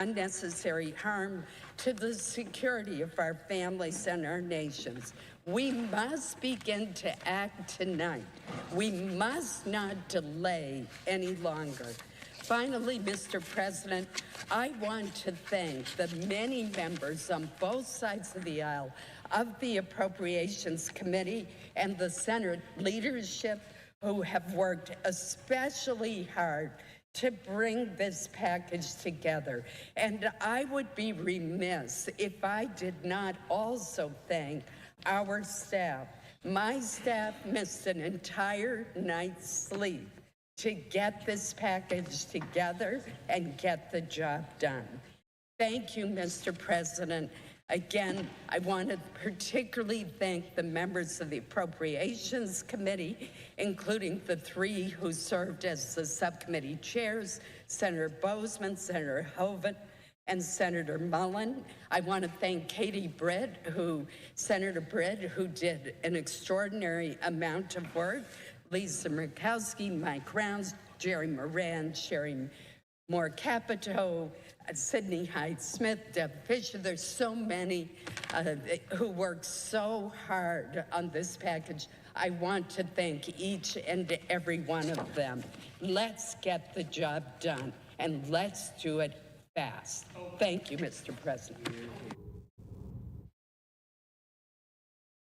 unnecessary harm to the security of our families and our nations. We must begin to act tonight. We must not delay any longer. Finally, Mr. President, I want to thank the many members on both sides of the aisle of the Appropriations Committee and the Senate leadership who have worked especially hard to bring this package together. And I would be remiss if I did not also thank our staff. My staff missed an entire night's sleep to get this package together and get the job done. Thank you, Mr. President. Again, I want to particularly thank the members of the Appropriations Committee, including the three who served as the subcommittee chairs, Senator Boozman, Senator Hoeven, and Senator Mullen. I want to thank Senator Britt, who did an extraordinary amount of work, Lisa Murkowski, Mike Rounds, Jerry Moran, Sherry Moore Capito, Sidney Hyde-Smith, Deb Fisher. There's so many who worked so hard on this package. I want to thank each and every one of them. Let's get the job done, and let's do it fast. Thank you, Mr. President.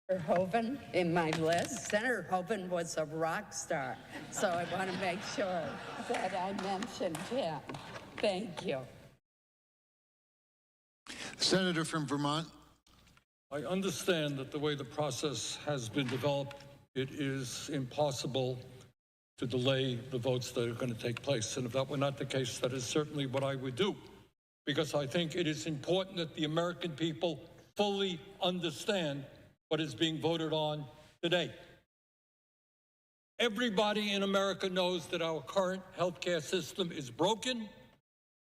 Senator Hoeven in my list. Senator Hoeven was a rock star, so I want to make sure that I mentioned him. Thank you. Senator from Vermont. I understand that the way the process has been developed, it is impossible to delay the votes that are going to take place. And if that were not the case, that is certainly what I would do, because I think it is important that the American people fully understand what is being voted on today. Everybody in America knows that our current healthcare system is broken.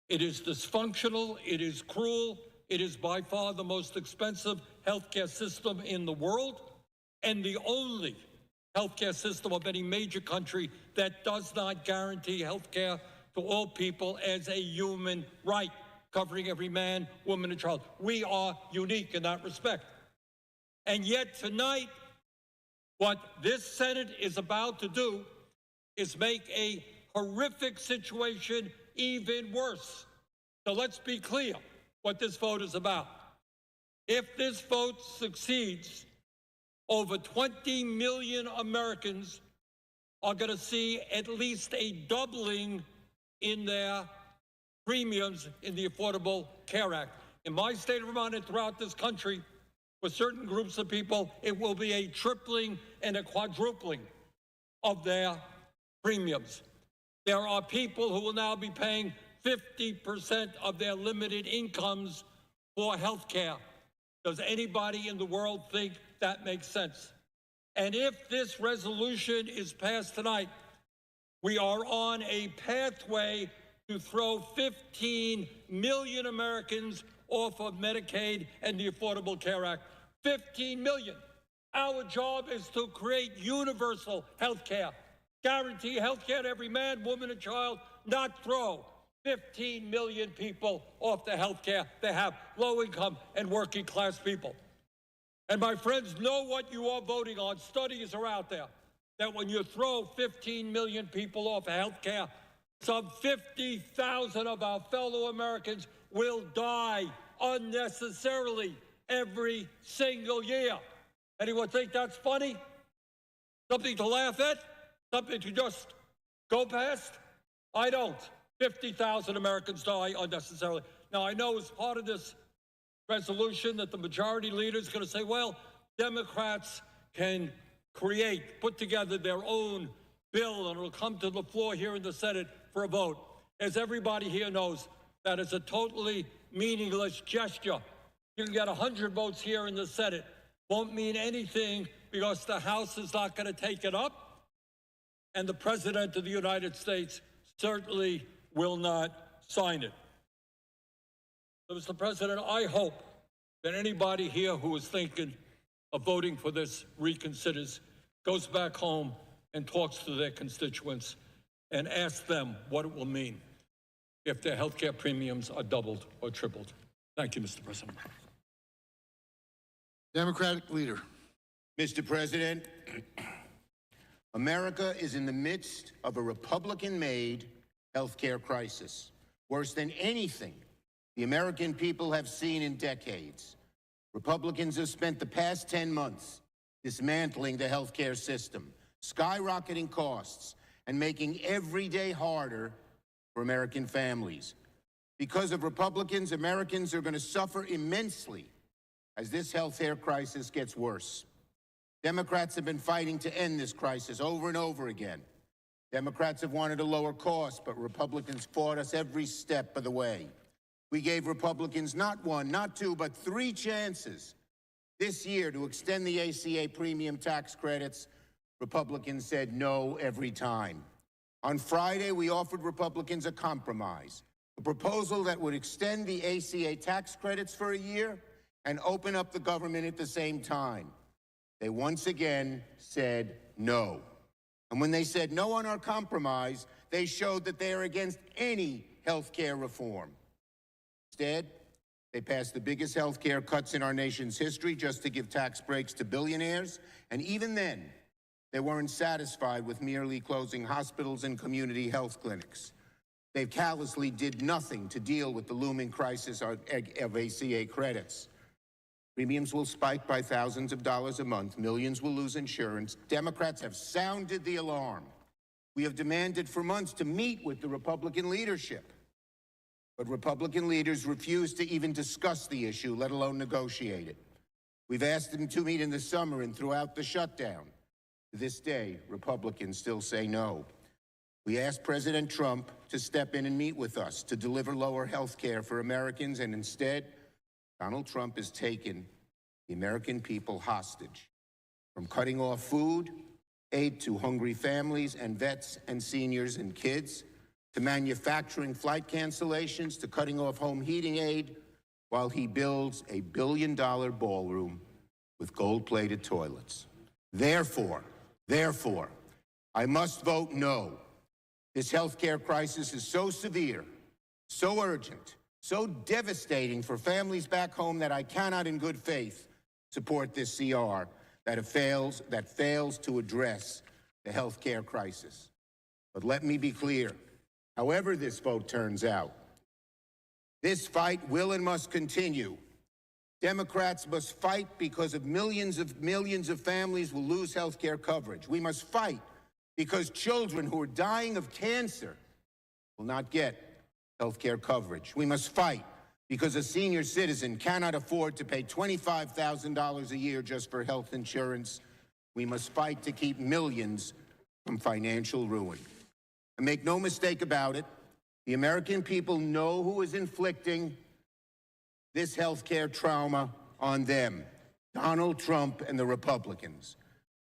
It is dysfunctional. It is cruel. It is by far the most expensive healthcare system in the world, and the only healthcare system of any major country that does not guarantee healthcare to all people as a human right, covering every man, woman, and child. We are unique in that respect. And yet tonight, what this Senate is about to do is make a horrific situation even worse. So let's be clear what this vote is about. If this vote succeeds, over 20 million Americans are going to see at least a doubling in their premiums in the Affordable Care Act. In my state of Vermont and throughout this country, for certain groups of people, it will be a tripling and a quadrupling of their premiums. There are people who will now be paying 50% of their limited incomes for health care. Does anybody in the world think that makes sense? And if this resolution is passed tonight, we are on a pathway to throw 15 million Americans off of Medicaid and the Affordable Care Act. 15 million. Our job is to create universal health care. Guarantee health care to every man, woman, and child, not throw 15 million people off the health care they have, low-income and working-class people. And my friends, know what you are voting on. Studies are out there that when you throw 15 million people off of health care, some 50,000 of our fellow Americans will die unnecessarily every single year. Anyone think that's funny? Something to laugh at? Something to just go past? I don't. 50,000 Americans die unnecessarily. Now, I know as part of this resolution that the majority leader is going to say, well, Democrats can put together their own bill, and it'll come to the floor here in the Senate for a vote. As everybody here knows, that is a totally meaningless gesture. You can get 100 votes here in the Senate. Won't mean anything because the House is not going to take it up, and the President of the United States certainly will not sign it. So, Mr. President, I hope that anybody here who is thinking of voting for this reconsiders, goes back home and talks to their constituents and asks them what it will mean. if their health care premiums are doubled or tripled. Thank you, Mr. President. Democratic leader. Mr. President, America is in the midst of a Republican-made healthcare crisis, worse than anything the American people have seen in decades. Republicans have spent the past 10 months dismantling the healthcare system, skyrocketing costs, and making every day harder for American families. Because of Republicans, Americans are going to suffer immensely as this healthcare crisis gets worse. Democrats have been fighting to end this crisis over and over again. Democrats have wanted to lower costs, but Republicans fought us every step of the way. We gave Republicans not one, not two, but 3 chances this year to extend the ACA premium tax credits. Republicans said no every time. On Friday, we offered Republicans a compromise, a proposal that would extend the ACA tax credits for a year and open up the government at the same time. They once again said no. And when they said no on our compromise, they showed that they are against any health care reform. Instead, they passed the biggest health care cuts in our nation's history just to give tax breaks to billionaires. And even then, they weren't satisfied with merely closing hospitals and community health clinics. They callously did nothing to deal with the looming crisis of ACA credits. Premiums will spike by thousands of dollars a month. Millions will lose insurance. Democrats have sounded the alarm. We have demanded for months to meet with the Republican leadership. But Republican leaders refuse to even discuss the issue, let alone negotiate it. We've asked them to meet in the summer and throughout the shutdown. To this day, Republicans still say no. We asked President Trump to step in and meet with us to deliver lower health care for Americans, and instead, Donald Trump has taken the American people hostage, from cutting off food aid to hungry families and vets and seniors and kids, to manufacturing flight cancellations, to cutting off home heating aid, while he builds a billion-dollar ballroom with gold-plated toilets. Therefore, I must vote no. This healthcare crisis is so severe, so urgent, so devastating for families back home that I cannot in good faith support this CR that fails to address the healthcare crisis. But let me be clear, however this vote turns out, this fight will and must continue. Democrats must fight because of millions of families will lose health care coverage. We must fight because children who are dying of cancer will not get health care coverage. We must fight because a senior citizen cannot afford to pay $25,000 a year just for health insurance. We must fight to keep millions from financial ruin. And make no mistake about it, the American people know who is inflicting this health care trauma on them: Donald Trump and the Republicans.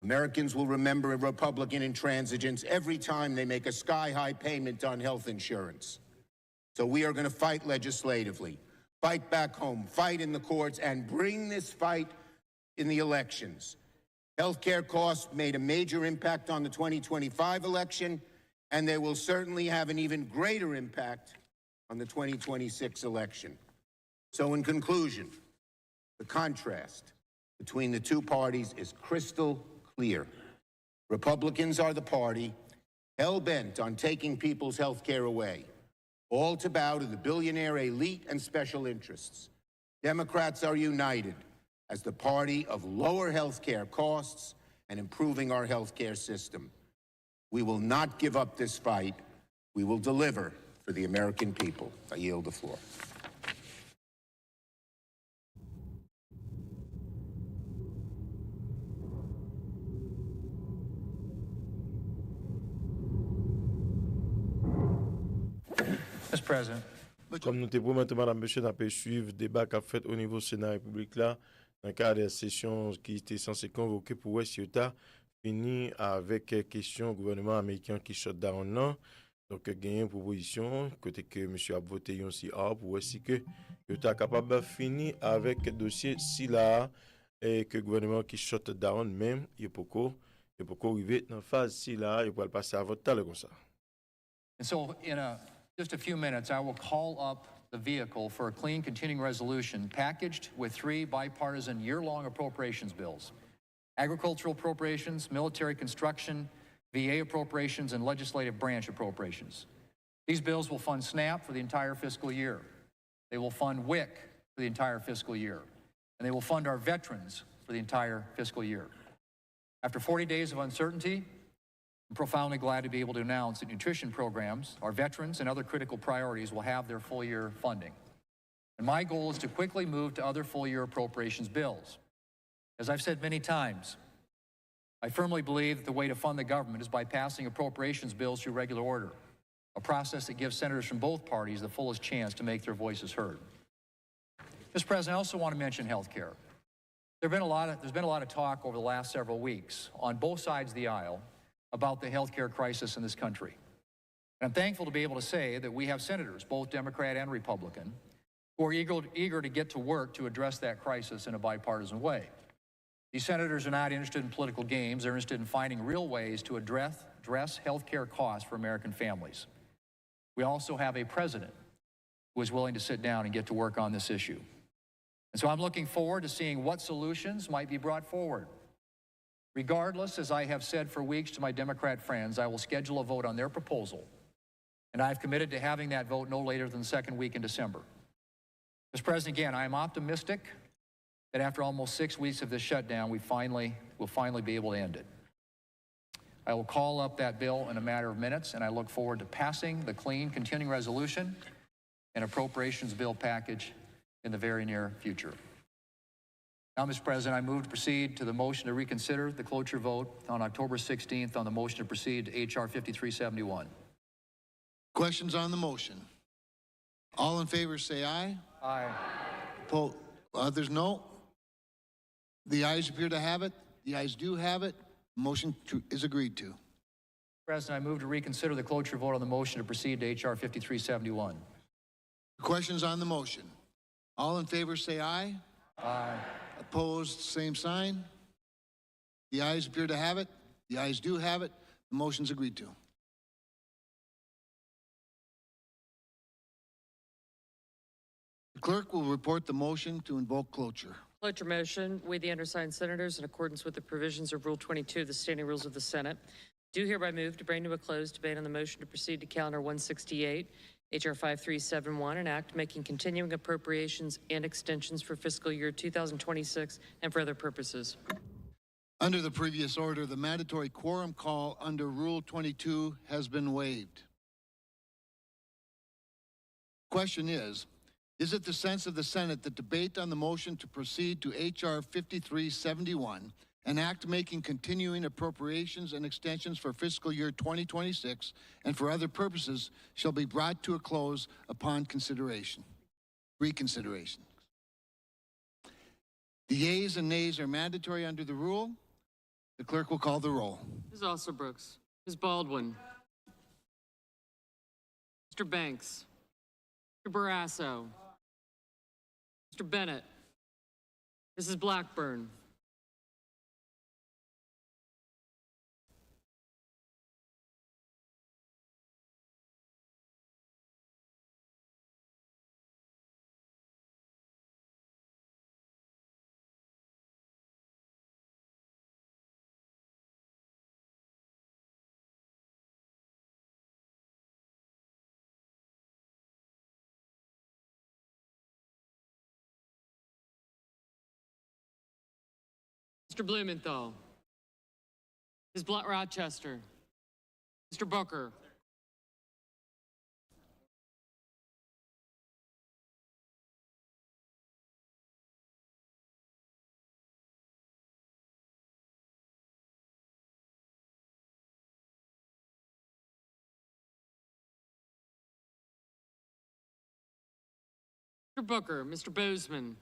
Americans will remember Republican intransigence every time they make a sky-high payment on health insurance. So we are going to fight legislatively, fight back home, fight in the courts, and bring this fight in the elections. Health care costs made a major impact on the 2025 election, and they will certainly have an even greater impact on the 2026 election. So in conclusion, the contrast between the two parties is crystal clear. Republicans are the party hell-bent on taking people's health care away, all to bow to the billionaire elite and special interests. Democrats are united as the party of lower health care costs and improving our health care system. We will not give up this fight. We will deliver for the American people. I yield the floor. Mr. President. Comme nous te promettons, Madame Monsieur, nous avons suivre le débat qu'a fait au niveau du Sénat République là, dans le cadre des sessions qui étaient censées convoquer pour West Utah, fini avec question gouvernement américain qui shut down là. Donc, il y a une proposition, côté que Monsieur a voté aussi pour aussi que Utah capable de finir avec le dossier si là et que le gouvernement qui shut down même, il peut arriver dans la phase si là, il peut passer à vote comme ça. And so, in a just a few minutes, I will call up the vehicle for a clean continuing resolution packaged with 3 bipartisan year-long appropriations bills: agricultural appropriations, military construction, VA appropriations, and legislative branch appropriations. These bills will fund SNAP for the entire fiscal year. They will fund WIC for the entire fiscal year. And they will fund our veterans for the entire fiscal year. After 40 days of uncertainty, I'm profoundly glad to be able to announce that nutrition programs, our veterans, and other critical priorities will have their full-year funding. And my goal is to quickly move to other full-year appropriations bills. As I've said many times, I firmly believe that the way to fund the government is by passing appropriations bills through regular order, a process that gives senators from both parties the fullest chance to make their voices heard. Mr. President, I also want to mention health care. There's been a lot of talk over the last several weeks on both sides of the aisle about the health care crisis in this country. And I'm thankful to be able to say that we have senators, both Democrat and Republican, who are eager to get to work to address that crisis in a bipartisan way. These senators are not interested in political games. They're interested in finding real ways to address health care costs for American families. We also have a president who is willing to sit down and get to work on this issue. And so I'm looking forward to seeing what solutions might be brought forward. Regardless, as I have said for weeks to my Democrat friends, I will schedule a vote on their proposal, and I've committed to having that vote no later than the second week in December. Mr. President, again, I am optimistic that after almost 6 weeks of this shutdown, we'll finally be able to end it. I will call up that bill in a matter of minutes, and I look forward to passing the clean continuing resolution and appropriations bill package in the very near future. Now, Mr. President, I move to proceed to the motion to reconsider the cloture vote on October 16th on the motion to proceed to H.R. 5371. Questions on the motion? All in favor say aye. Aye. Others no. The ayes appear to have it. The ayes do have it. Motion is agreed to. President, I move to reconsider the cloture vote on the motion to proceed to H.R. 5371. Questions on the motion? All in favor say aye. Aye. Opposed, same sign. The ayes appear to have it. The ayes do have it. The motion's agreed to. The clerk will report the motion to invoke cloture. Cloture motion. We, the undersigned senators, in accordance with the provisions of Rule 22 of the Standing Rules of the Senate, do hereby move to bring to a close debate on the motion to proceed to Calendar 168, H.R. 5371, an act making continuing appropriations and extensions for fiscal year 2026 and for other purposes. Under the previous order, the mandatory quorum call under Rule 22 has been waived. Question is it the sense of the Senate that debate on the motion to proceed to H.R. 5371, an act making continuing appropriations and extensions for fiscal year 2026 and for other purposes shall be brought to a close upon reconsideration? The yeas and nays are mandatory under the rule. The clerk will call the roll. Ms. Alsobrooks. Ms. Baldwin. Mr. Banks. Mr. Barrasso. Mr. Bennett. Mrs. Blackburn. Mr. Blumenthal. Ms. Rochester. Mr. Booker. Mr. Booker. Mr. Bozeman.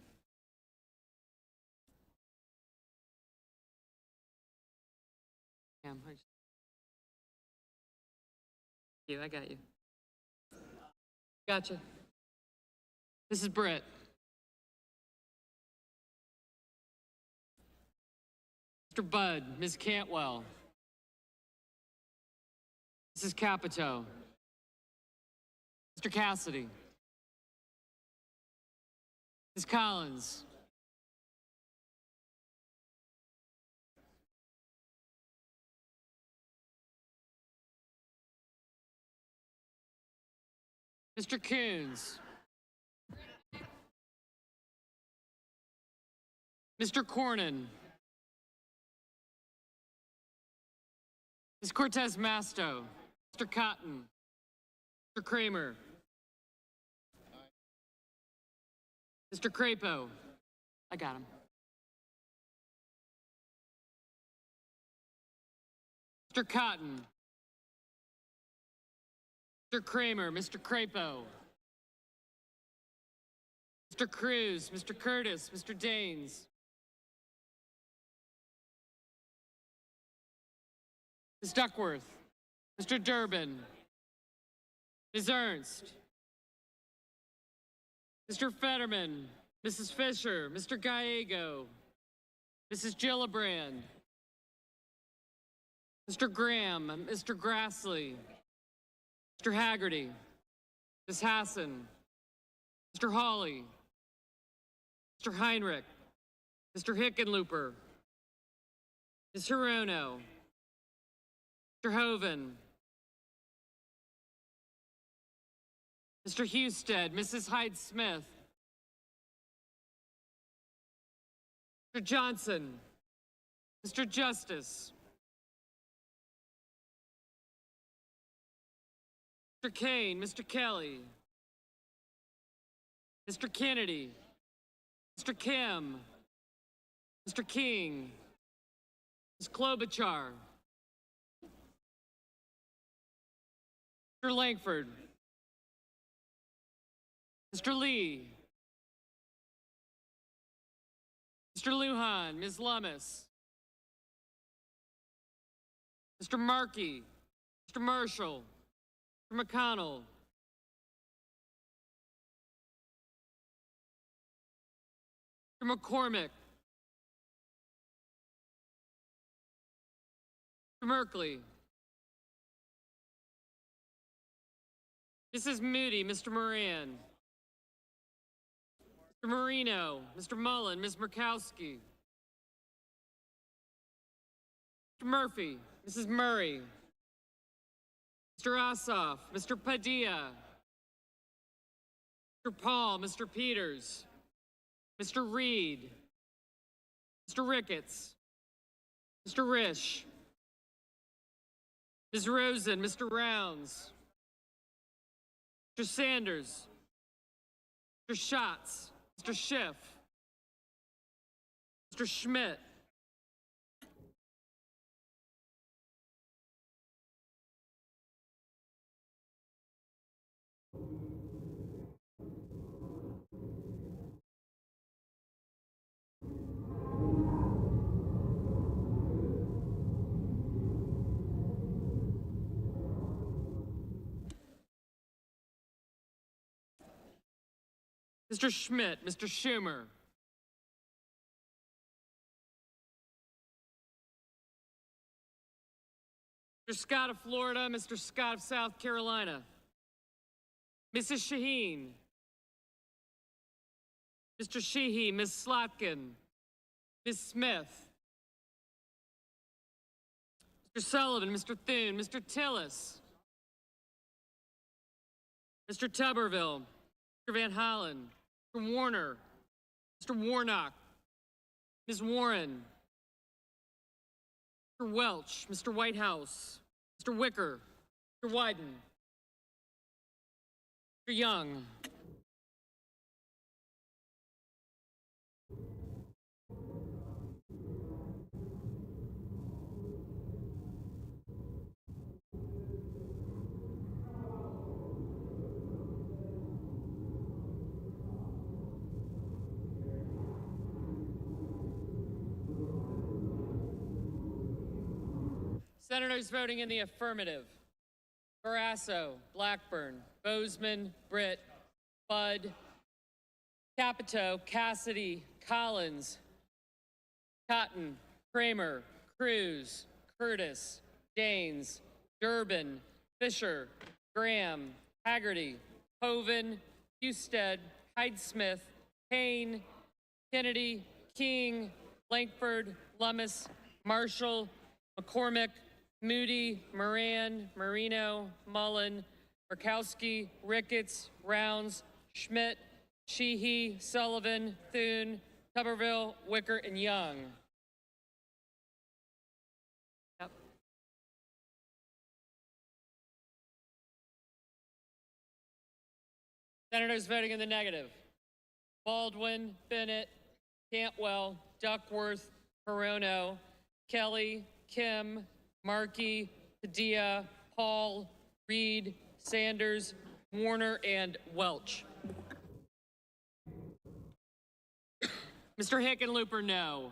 I got you. Gotcha. Mrs. Britt. Mr. Budd. Ms. Cantwell. Mrs. Capito. Mr. Cassidy. Ms. Collins. Mr. Coons. Mr. Cornyn. Ms. Cortez Masto. Mr. Cotton. Mr. Kramer. Mr. Crapo. I got him. Mr. Cotton. Mr. Kramer, Mr. Crapo. Mr. Cruz, Mr. Curtis, Mr. Daines. Ms. Duckworth, Mr. Durbin. Ms. Ernst. Mr. Fetterman, Mrs. Fisher, Mr. Gallego, Mrs. Gillibrand, Mr. Graham, Mr. Grassley, Mr. Haggerty, Ms. Hassan, Mr. Hawley, Mr. Heinrich, Mr. Hickenlooper, Ms. Hirono, Mr. Hoven, Mr. Husted, Mrs. Hyde-Smith, Mr. Johnson, Mr. Justice, Mr. Kane, Mr. Kelly, Mr. Kennedy, Mr. Kim, Mr. King, Ms. Klobuchar, Mr. Langford, Mr. Lee, Mr. Lujan, Ms. Lummis, Mr. Markey, Mr. Marshall, Mr. McConnell, Mr. McCormick, Mr. Merkley, Mrs. Moody, Mr. Moran, Mr. Marino, Mr. Mullen, Ms. Murkowski, Mr. Murphy, Mrs. Murray, Mr. Ossoff, Mr. Padilla, Mr. Paul, Mr. Peters, Mr. Reed, Mr. Ricketts, Mr. Risch, Ms. Rosen, Mr. Rounds, Mr. Sanders, Mr. Schatz, Mr. Schiff, Mr. Schmidt, Mr. Schmidt, Mr. Schumer, Mr. Scott of Florida, Mr. Scott of South Carolina, Mrs. Shaheen, Mr. Sheehy, Ms. Slotkin, Ms. Smith, Mr. Sullivan, Mr. Thune, Mr. Tillis, Mr. Tuberville, Mr. Van Hollen, Mr. Warner, Mr. Warnock, Ms. Warren, Mr. Welch, Mr. Whitehouse, Mr. Wicker, Mr. Wyden, Mr. Young, Senators voting in the affirmative: Barrasso, Blackburn, Bozeman, Britt, Budd, Capito, Cassidy, Collins, Cotton, Kramer, Cruz, Curtis, Daines, Durbin, Fisher, Graham, Haggerty, Hoven, Husted, Hyde-Smith, Payne, Kennedy, King, Lankford, Lummis, Marshall, McCormick, Moody, Moran, Marino, Mullen, Murkowski, Ricketts, Rounds, Schmidt, Sheehy, Sullivan, Thune, Tuberville, Wicker, and Young. Yep. Senators voting in the negative: Baldwin, Bennett, Cantwell, Duckworth, Hirono, Kelly, Kim, Markey, Padilla, Paul, Reed, Sanders, Warner, and Welch. Mr. Hickenlooper, no.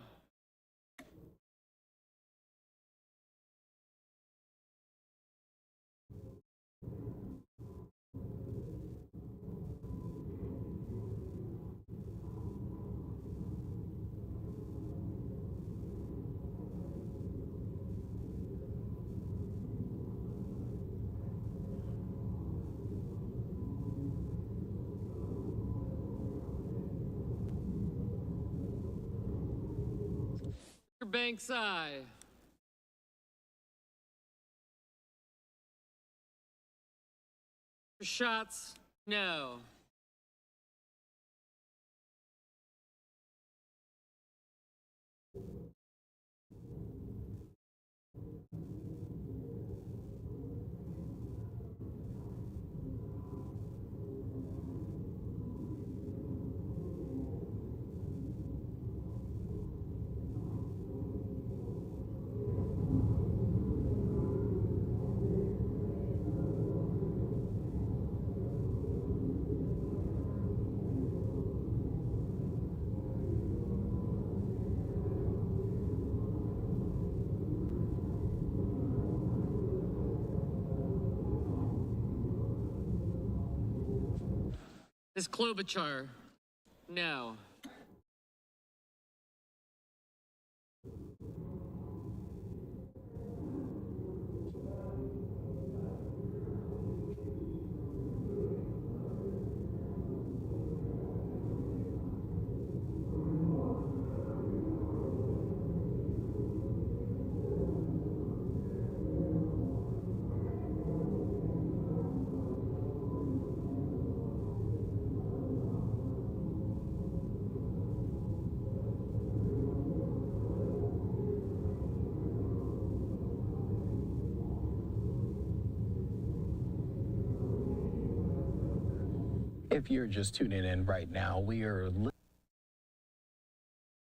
Mr. Banks, aye. Mr. Schatz, no. Ms. Klobuchar, no. If you're just tuning in right now, we are